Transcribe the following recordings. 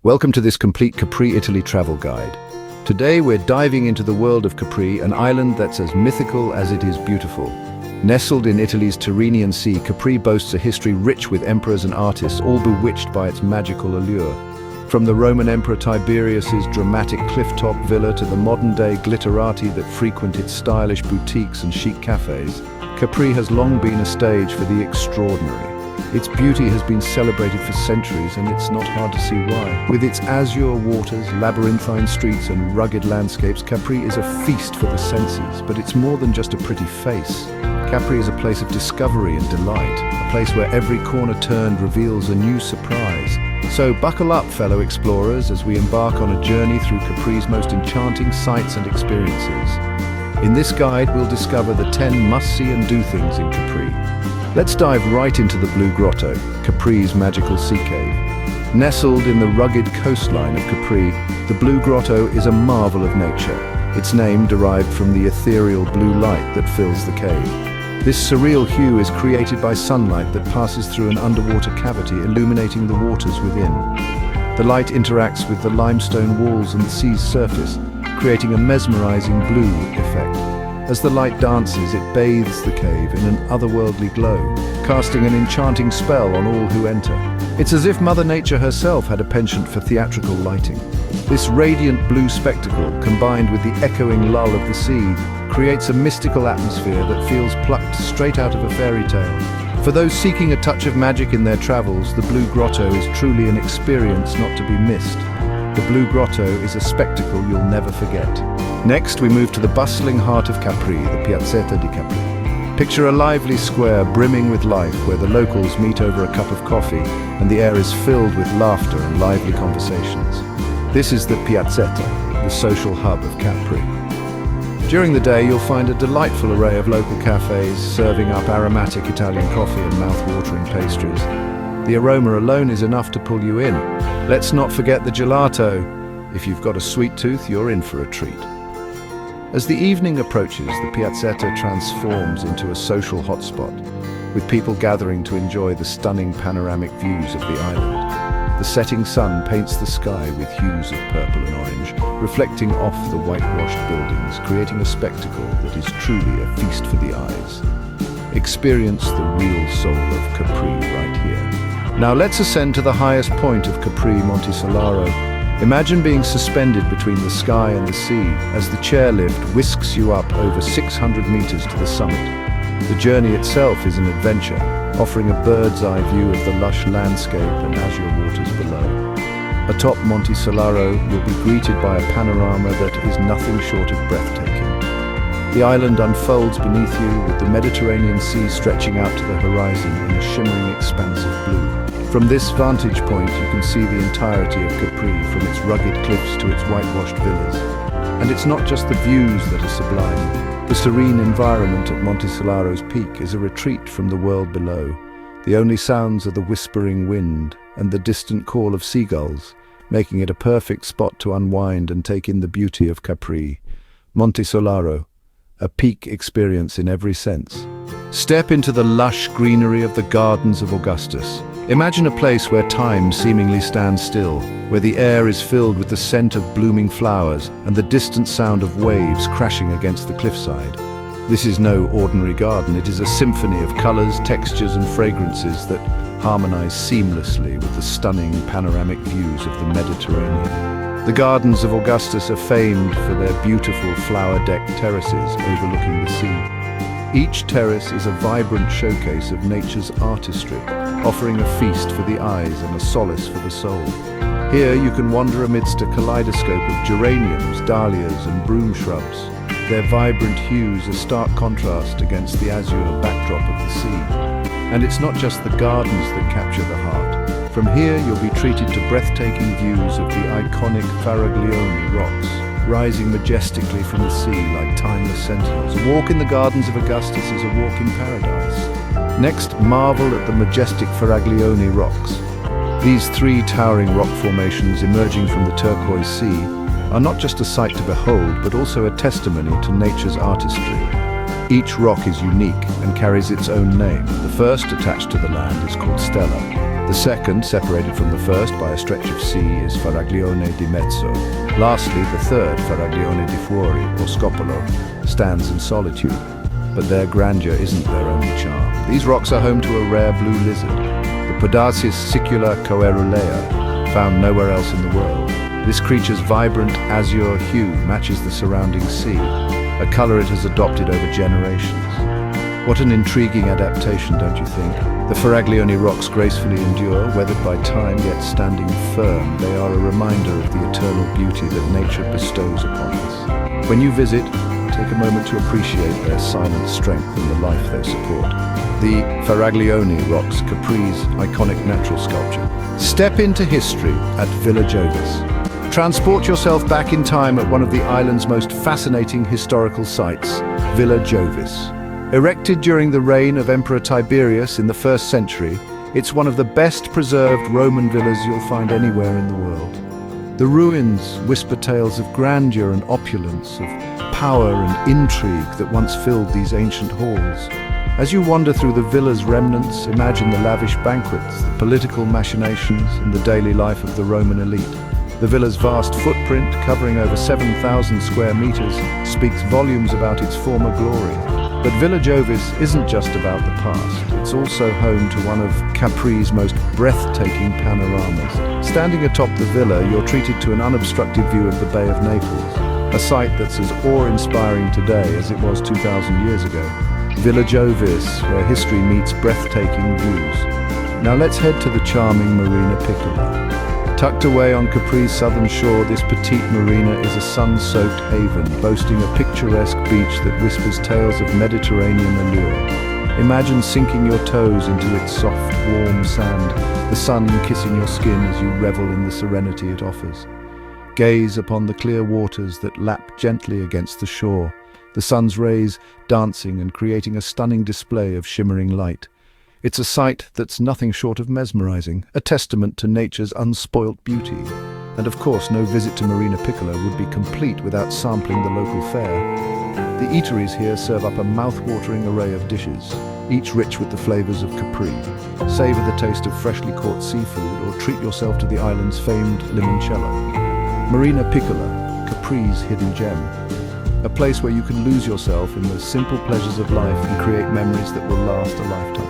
Welcome to this complete Capri, Italy travel guide. Today we're diving into the world of Capri, an island that's as mythical as it is beautiful. Nestled in Italy's Tyrrhenian Sea, Capri boasts a history rich with emperors and artists, all bewitched by its magical allure. From the Roman Emperor Tiberius's dramatic cliff-top villa to the modern-day glitterati that frequent its stylish boutiques and chic cafes, Capri has long been a stage for the extraordinary. Its beauty has been celebrated for centuries, and it's not hard to see why. With its azure waters, labyrinthine streets and rugged landscapes, Capri is a feast for the senses. But it's more than just a pretty face. Capri is a place of discovery and delight, a place where every corner turned reveals a new surprise. So buckle up, fellow explorers, as we embark on a journey through Capri's most enchanting sights and experiences. In this guide, we'll discover the 10 must-see and do things in Capri. Let's dive right into the Blue Grotto, Capri's magical sea cave. Nestled in the rugged coastline of Capri, the Blue Grotto is a marvel of nature. Its name derived from the ethereal blue light that fills the cave. This surreal hue is created by sunlight that passes through an underwater cavity, illuminating the waters within. The light interacts with the limestone walls and the sea's surface, creating a mesmerizing blue effect. As the light dances, it bathes the cave in an otherworldly glow, casting an enchanting spell on all who enter. It's as if Mother Nature herself had a penchant for theatrical lighting. This radiant blue spectacle, combined with the echoing lull of the sea, creates a mystical atmosphere that feels plucked straight out of a fairy tale. For those seeking a touch of magic in their travels, the Blue Grotto is truly an experience not to be missed. The Blue Grotto is a spectacle you'll never forget. Next, we move to the bustling heart of Capri, the Pateta de Capri. Picture a lively square brimming with life where the locals meet over a cup of coffee and the air is filled with laughter and lively conversations. This is the Piazzetta, the social hub of Capri. During the day, you'll find a delightful array of local cafes serving up aromatic Italian coffee and mouth-watering pastries. The aroma alone is enough to pull you in. Let's not forget the gelato. If you've got a sweet tooth, you're in for a treat. As the evening approaches, the Piazzetta transforms into a social hotspot, with people gathering to enjoy the stunning panoramic views of the island. The setting sun paints the sky with hues of purple and orange, reflecting off the whitewashed buildings, creating a spectacle that is truly a feast for the eyes. Experience the real soul of Capri right here. Now let's ascend to the highest point of Capri, Monte Solaro. Imagine being suspended between the sky and the sea as the chairlift whisks you up over 600 meters to the summit. The journey itself is an adventure, offering a bird's-eye view of the lush landscape and azure waters below. Atop Monte Solaro, you'll be greeted by a panorama that is nothing short of breathtaking. The island unfolds beneath you, with the Mediterranean Sea stretching out to the horizon in a shimmering expanse of blue. From this vantage point, you can see the entirety of Capri, from its rugged cliffs to its whitewashed villas. And it's not just the views that are sublime. The serene environment at Monte Solaro's peak is a retreat from the world below. The only sounds are the whispering wind and the distant call of seagulls, making it a perfect spot to unwind and take in the beauty of Capri. Monte Solaro, a peak experience in every sense. Step into the lush greenery of the gardens of Augustus. Imagine a place where time seemingly stands still, where the air is filled with the scent of blooming flowers and the distant sound of waves crashing against the cliffside. This is no ordinary garden. It is a symphony of colors, textures, and fragrances that harmonize seamlessly with the stunning panoramic views of the Mediterranean. The gardens of Augustus are famed for their beautiful flower-decked terraces overlooking the sea. Each terrace is a vibrant showcase of nature's artistry, offering a feast for the eyes and a solace for the soul. Here you can wander amidst a kaleidoscope of geraniums, dahlias, and broom shrubs, their vibrant hues a stark contrast against the azure backdrop of the sea. And it's not just the gardens that capture the heart. From here you'll be treated to breathtaking views of the iconic Faragioni Rocks, rising majestically from the sea like timeless sentinels. A walk in the gardens of Augustus is a walk in paradise. Next, marvel at the majestic Faragioni Rocks. These three towering rock formations emerging from the turquoise sea are not just a sight to behold, but also a testimony to nature's artistry. Each rock is unique and carries its own name. The first attached to the land is called Stella, The second, separated from the first by a stretch of sea, is Faragioni di Mezzo. Lastly, the third, Faragioni di Fuori, or Scopolo, stands in solitude. But their grandeur isn't their only charm. These rocks are home to a rare blue lizard, the Podarcis sicula coerulea, found nowhere else in the world. This creature's vibrant azure hue matches the surrounding sea, a color it has adopted over generations. What an intriguing adaptation, don't you think? The Faragioni Rocks gracefully endure, weathered by time yet standing firm. They are a reminder of the eternal beauty that nature bestows upon us. When you visit, take a moment to appreciate their silent strength and the life they support. The Faragioni Rocks, Capri's iconic natural sculpture. Step into history at Villa Jovis. Transport yourself back in time at one of the island's most fascinating historical sites, Villa Jovis. Erected during the reign of Emperor Tiberius in the 1st century, it's one of the best preserved Roman villas you'll find anywhere in the world. The ruins whisper tales of grandeur and opulence, of power and intrigue that once filled these ancient halls. As you wander through the villa's remnants, imagine the lavish banquets, the political machinations, and the daily life of the Roman elite. The villa's vast footprint, covering over 7,000 square meters, speaks volumes about its former glory. But Villa Jovis isn't just about the past. It's also home to one of Capri's most breathtaking panoramas. Standing atop the villa, you're treated to an unobstructed view of the Bay of Naples, a sight that's as awe-inspiring today as it was 2,000 years ago. Villa Jovis, where history meets breathtaking views. Now let's head to the charming Marina Piccolo. Tucked away on Capri's southern shore, this petite marina is a sun-soaked haven, boasting a picturesque beach that whispers tales of Mediterranean allure. Imagine sinking your toes into its soft, warm sand, the sun kissing your skin as you revel in the serenity it offers. Gaze upon the clear waters that lap gently against the shore, the sun's rays dancing and creating a stunning display of shimmering light. It's a sight that's nothing short of mesmerizing, a testament to nature's unspoilt beauty. And of course, no visit to Marina Piccolo would be complete without sampling the local fare. The eateries here serve up a mouth-watering array of dishes, each rich with the flavors of Capri. Savor the taste of freshly caught seafood or treat yourself to the island's famed limoncello. Marina Piccolo, Capri's hidden gem. A place where you can lose yourself in the simple pleasures of life and create memories that will last a lifetime.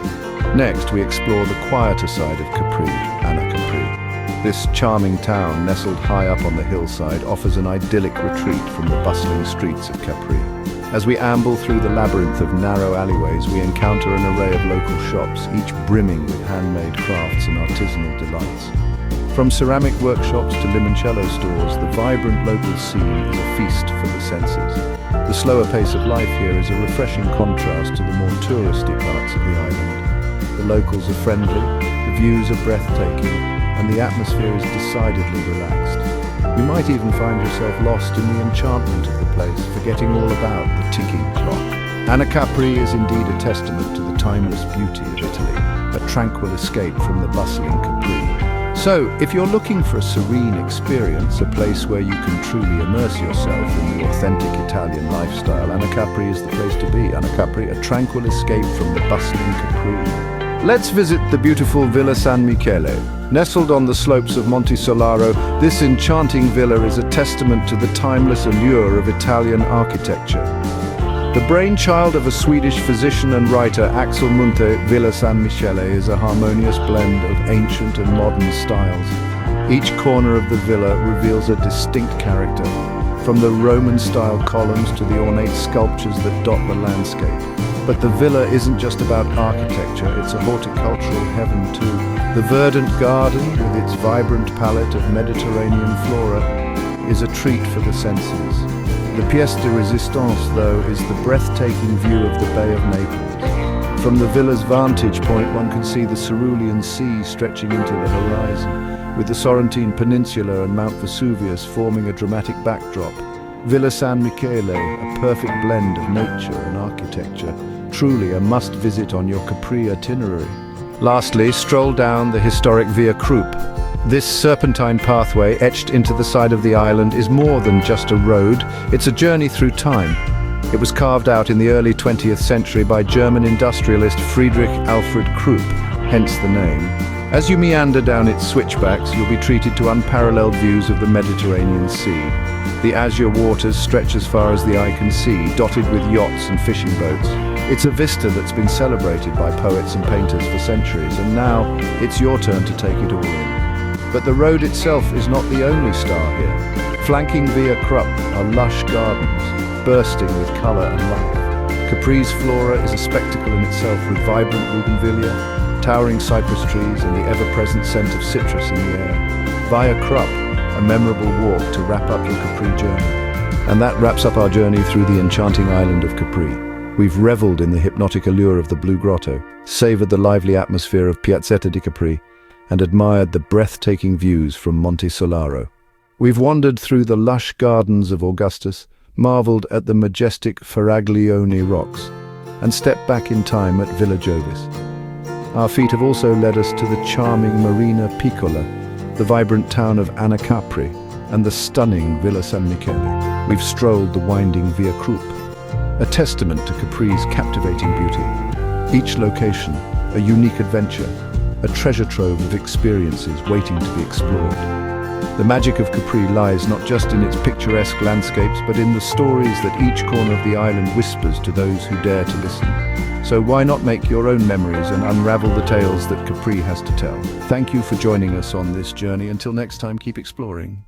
Next, we explore the quieter side of Capri, Anakapri. This charming town, nestled high up on the hillside, offers an idyllic retreat from the bustling streets of Capri. As we amble through the labyrinth of narrow alleyways, we encounter an array of local shops, each brimming with handmade crafts and artisanal delights. From ceramic workshops to limoncello stores, the vibrant local scene is a feast for the senses. The slower pace of life here is a refreshing contrast to the more touristy parts of the island. The locals are friendly, the views are breathtaking, and the atmosphere is decidedly relaxed. You might even find yourself lost in the enchantment of the place, forgetting all about the ticking clock. Anakapri is indeed a testament to the timeless beauty of Italy, a tranquil escape from the bustling Capri. So, if you're looking for a serene experience, a place where you can truly immerse yourself in the authentic Italian lifestyle, Anakapri is the place to be. Anakapri, a tranquil escape from the bustling Capri. Let's visit the beautiful Villa San Michele. Nestled on the slopes of Monte Solaro, this enchanting villa is a testament to the timeless allure of Italian architecture. The brainchild of a Swedish physician and writer, Axel Munthe, Villa San Michele is a harmonious blend of ancient and modern styles. Each corner of the villa reveals a distinct character, from the Roman-style columns to the ornate sculptures that dot the landscape. But the villa isn't just about architecture, it's a horticultural heaven too. The verdant garden, with its vibrant palette of Mediterranean flora, is a treat for the senses. The pièce de résistance, though, is the breathtaking view of the Bay of Naples. From the villa's vantage point, one can see the cerulean sea stretching into the horizon, with the Sorrentine Peninsula and Mount Vesuvius forming a dramatic backdrop. Villa San Michele, a perfect blend of nature and architecture, truly a must-visit on your Capri itinerary. Lastly, stroll down the historic Via Croo. This serpentine pathway etched into the side of the island is more than just a road, it's a journey through time. It was carved out in the early 20th century by German industrialist Friedrich Alfred Krupp, hence the name. As you meander down its switchbacks, you'll be treated to unparalleled views of the Mediterranean Sea. The azure waters stretch as far as the eye can see, dotted with yachts and fishing boats. It's a vista that's been celebrated by poets and painters for centuries, and now it's your turn to take it all in. But the road itself is not the only star here. Flanking Via Croo are lush gardens, bursting with colour and life. Capri's flora is a spectacle in itself, with vibrant bougainvillea, towering cypress trees, and the ever-present scent of citrus in the air. Via Croo, a memorable walk to wrap up your Capri journey. And that wraps up our journey through the enchanting island of Capri. We've reveled in the hypnotic allure of the Blue Grotto, savored the lively atmosphere of Pateta de Capri, and admired the breathtaking views from Monte Solaro. We've wandered through the lush gardens of Augustus, marveled at the majestic Faragioni Rocks, and stepped back in time at Villa Jovis. Our feet have also led us to the charming Marina Piccolo, the vibrant town of Anakapri, and the stunning Villa San Michele. We've strolled the winding Via Croo, a testament to Capri's captivating beauty. Each location, a unique adventure, a treasure trove of experiences waiting to be explored. The magic of Capri lies not just in its picturesque landscapes, but in the stories that each corner of the island whispers to those who dare to listen. So why not make your own memories and unravel the tales that Capri has to tell? Thank you for joining us on this journey. Until next time, keep exploring.